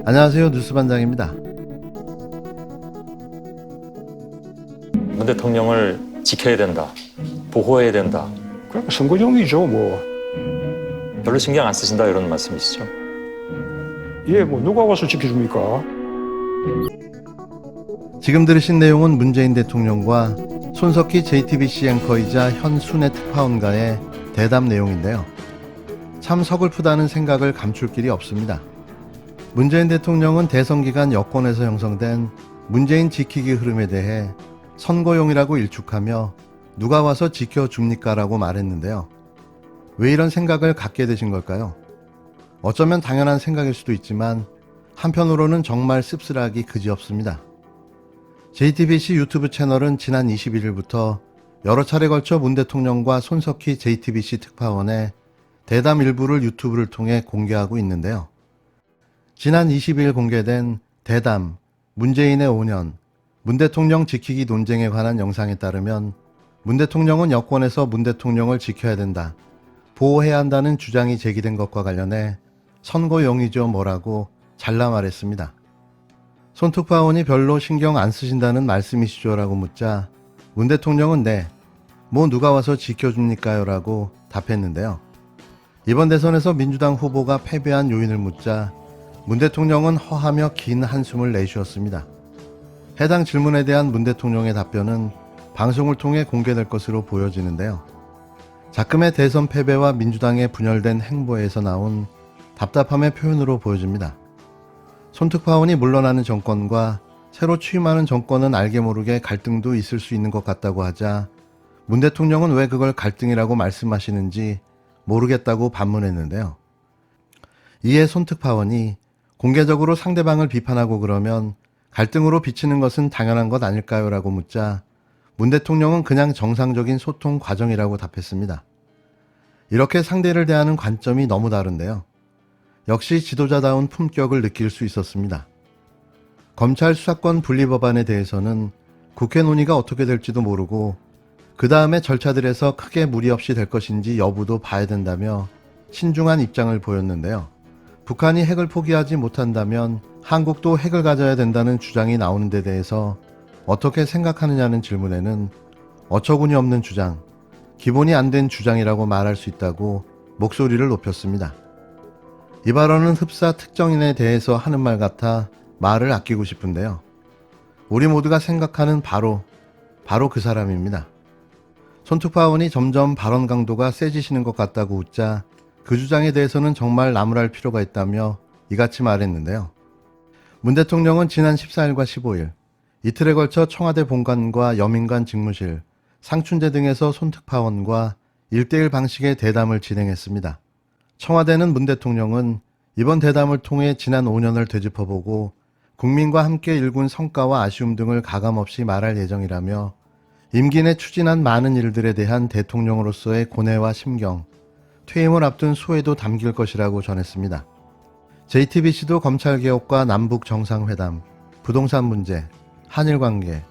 안녕하세요. 뉴스반장입니다. 문 대통령을 지켜야 된다, 보호해야 된다. 그러니까 선거용이죠, 뭐. 별로 신경 안 쓰신다 이런 말씀이시죠? 예, 뭐 누가 와서 지켜줍니까? 지금 들으신 내용은 문재인 대통령과 손석희 JTBC 앵커이자 현 순회 특파원과의 대담 내용인데요. 참 서글프다는 생각을 감출 길이 없습니다. 문재인 대통령은 대선 기간 여권에서 형성된 문재인 지키기 흐름에 대해 선거용이라고 일축하며 누가 와서 지켜줍니까? 라고 말했는데요. 왜 이런 생각을 갖게 되신 걸까요? 어쩌면 당연한 생각일 수도 있지만 한편으로는 정말 씁쓸하기 그지없습니다. JTBC 유튜브 채널은 지난 21일부터 여러 차례 걸쳐 문 대통령과 손석희 JTBC 특파원의 대담 일부를 유튜브를 통해 공개하고 있는데요. 지난 20일 공개된 대담, 문재인의 5년, 문 대통령 지키기 논쟁에 관한 영상에 따르면 문 대통령은 여권에서 문 대통령을 지켜야 된다, 보호해야 한다는 주장이 제기된 것과 관련해 선거용이죠 뭐라고 잘라 말했습니다. 손 특파원이 별로 신경 안 쓰신다는 말씀이시죠? 라고 묻자 문 대통령은 네, 뭐 누가 와서 지켜줍니까요? 라고 답했는데요. 이번 대선에서 민주당 후보가 패배한 요인을 묻자 문 대통령은 허하며 긴 한숨을 내쉬었습니다. 해당 질문에 대한 문 대통령의 답변은 방송을 통해 공개될 것으로 보여지는데요. 작금의 대선 패배와 민주당의 분열된 행보에서 나온 답답함의 표현으로 보여집니다. 손 특파원이 물러나는 정권과 새로 취임하는 정권은 알게 모르게 갈등도 있을 수 있는 것 같다고 하자 문 대통령은 왜 그걸 갈등이라고 말씀하시는지 모르겠다고 반문했는데요. 이에 손 특파원이 공개적으로 상대방을 비판하고 그러면 갈등으로 비치는 것은 당연한 것 아닐까요? 라고 묻자 문 대통령은 그냥 정상적인 소통 과정이라고 답했습니다. 이렇게 상대를 대하는 관점이 너무 다른데요. 역시 지도자다운 품격을 느낄 수 있었습니다. 검찰 수사권 분리 법안에 대해서는 국회 논의가 어떻게 될지도 모르고 그 다음에 절차들에서 크게 무리 없이 될 것인지 여부도 봐야 된다며 신중한 입장을 보였는데요. 북한이 핵을 포기하지 못한다면 한국도 핵을 가져야 된다는 주장이 나오는 데 대해서 어떻게 생각하느냐는 질문에는 어처구니 없는 주장, 기본이 안 된 주장이라고 말할 수 있다고 목소리를 높였습니다. 이 발언은 흡사 특정인에 대해서 하는 말 같아 말을 아끼고 싶은데요. 우리 모두가 생각하는 바로 그 사람입니다. 손 특파원이 점점 발언 강도가 세지시는 것 같다고 웃자 그 주장에 대해서는 정말 나무랄 필요가 있다며 이같이 말했는데요. 문 대통령은 지난 14일과 15일 이틀에 걸쳐 청와대 본관과 여민관 직무실, 상춘제 등에서 손 특파원과 1:1 방식의 대담을 진행했습니다. 청와대는 문 대통령은 이번 대담을 통해 지난 5년을 되짚어보고 국민과 함께 일군 성과와 아쉬움 등을 가감없이 말할 예정이라며 임기 내 추진한 많은 일들에 대한 대통령으로서의 고뇌와 심경, 퇴임을 앞둔 소회도 담길 것이라고 전했습니다. JTBC도 검찰개혁과 남북 정상회담, 부동산 문제, 한일관계,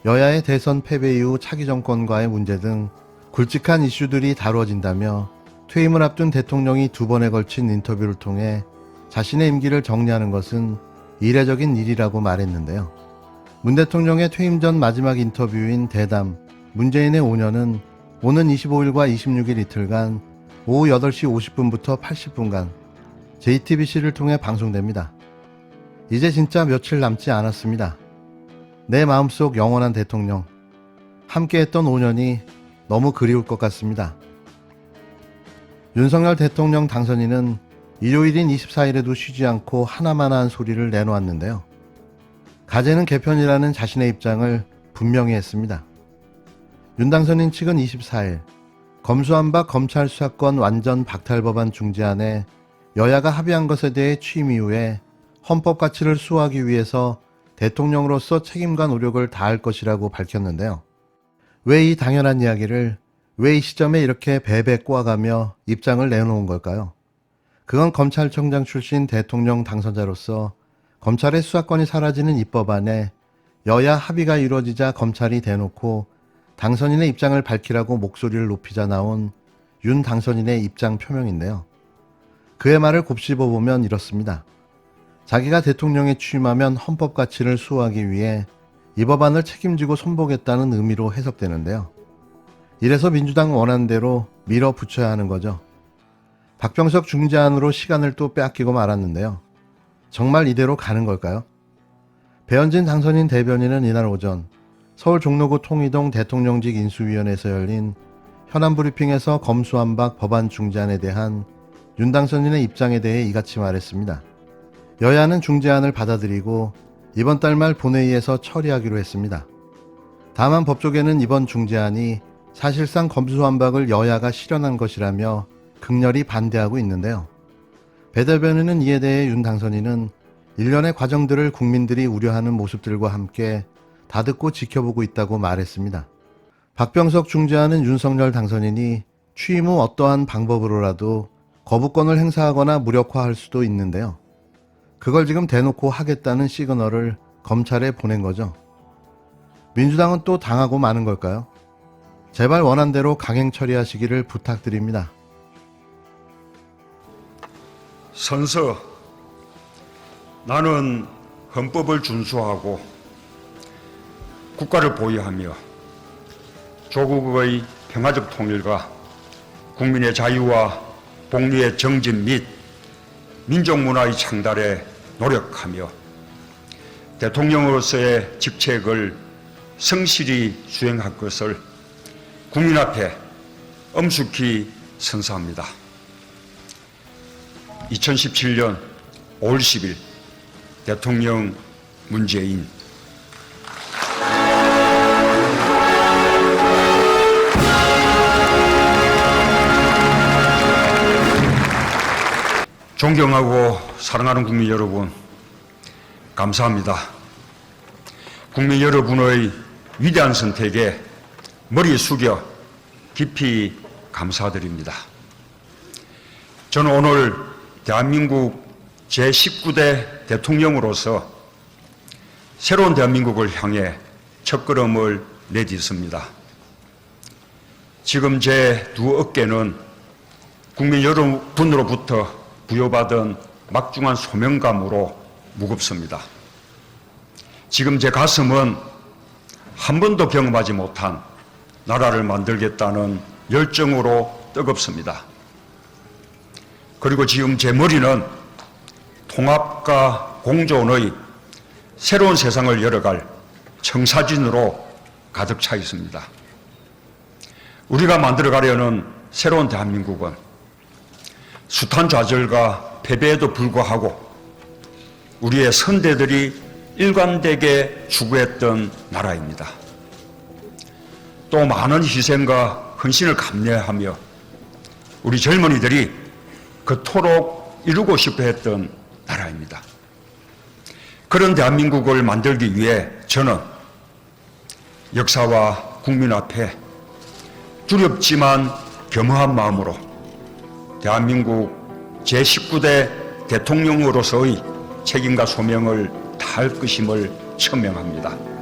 여야의 대선 패배 이후 차기 정권과의 문제 등 굵직한 이슈들이 다루어진다며 퇴임을 앞둔 대통령이 2번에 걸친 인터뷰를 통해 자신의 임기를 정리하는 것은 이례적인 일이라고 말했는데요. 문 대통령의 퇴임 전 마지막 인터뷰인 대담, 문재인의 5년은 오는 25일과 26일 이틀간 오후 8시 50분부터 80분간 JTBC를 통해 방송됩니다. 이제 진짜 며칠 남지 않았습니다. 내 마음속 영원한 대통령, 함께했던 5년이 너무 그리울 것 같습니다. 윤석열 대통령 당선인은 일요일인 24일에도 쉬지 않고 하나마나한 소리를 내놓았는데요. 가제는 개편이라는 자신의 입장을 분명히 했습니다. 윤 당선인 측은 24일 검수한 바 검찰 수사권 완전 박탈 법안 중재안에 여야가 합의한 것에 대해 취임 이후에 헌법 가치를 수호하기 위해서 대통령으로서 책임과 노력을 다할 것이라고 밝혔는데요. 왜 이 당연한 이야기를 왜 이 시점에 이렇게 베베 꼬아가며 입장을 내놓은 걸까요? 그건 검찰총장 출신 대통령 당선자로서 검찰의 수사권이 사라지는 입법안에 여야 합의가 이루어지자 검찰이 대놓고 당선인의 입장을 밝히라고 목소리를 높이자 나온 윤 당선인의 입장 표명인데요. 그의 말을 곱씹어 보면 이렇습니다. 자기가 대통령에 취임하면 헌법 가치를 수호하기 위해 이 법안을 책임지고 손보겠다는 의미로 해석되는데요. 이래서 민주당 원안대로 밀어붙여야 하는 거죠. 박병석 중재안으로 시간을 또 빼앗기고 말았는데요. 정말 이대로 가는 걸까요? 배현진 당선인 대변인은 이날 오전 서울 종로구 통이동 대통령직 인수위원회에서 열린 현안 브리핑에서 검수완박 법안 중재안에 대한 윤 당선인의 입장에 대해 이같이 말했습니다. 여야는 중재안을 받아들이고 이번 달 말 본회의에서 처리하기로 했습니다. 다만 법조계는 이번 중재안이 사실상 검수완박을 여야가 실현한 것이라며 극렬히 반대하고 있는데요. 배 대변인은 이에 대해 윤 당선인은 일련의 과정들을 국민들이 우려하는 모습들과 함께 다듣고 지켜보고 있다고 말했습니다. 박병석 중재안은 윤석열 당선인이 취임 후 어떠한 방법으로라도 거부권을 행사하거나 무력화할 수도 있는데요. 그걸 지금 대놓고 하겠다는 시그널을 검찰에 보낸 거죠. 민주당은 또 당하고 마는 걸까요? 제발 원안대로 강행 처리하시기를 부탁드립니다. 선서, 나는 헌법을 준수하고 국가를 보유하며 조국의 평화적 통일과 국민의 자유와 복리의 정진 및 민족문화의 창달에 노력하며 대통령으로서의 직책을 성실히 수행할 것을 국민 앞에 엄숙히 선서합니다. 2017년 5월 10일 대통령 문재인. 존경하고 사랑하는 국민 여러분, 감사합니다. 국민 여러분의 위대한 선택에 머리 숙여 깊이 감사드립니다. 저는 오늘 대한민국 제19대 대통령으로서 새로운 대한민국을 향해 첫걸음을 내딛습니다. 지금 제 두 어깨는 국민 여러분으로부터 부여받은 막중한 소명감으로 무겁습니다. 지금 제 가슴은 한 번도 경험하지 못한 나라를 만들겠다는 열정으로 뜨겁습니다. 그리고 지금 제 머리는 통합과 공존의 새로운 세상을 열어갈 청사진으로 가득 차 있습니다. 우리가 만들어가려는 새로운 대한민국은 숱한 좌절과 패배에도 불구하고 우리의 선대들이 일관되게 추구했던 나라입니다. 또 많은 희생과 헌신을 감내하며 우리 젊은이들이 그토록 이루고 싶어 했던 나라입니다. 그런 대한민국을 만들기 위해 저는 역사와 국민 앞에 두렵지만 겸허한 마음으로 대한민국 제19대 대통령으로서의 책임과 소명을 다할 것임을 천명합니다.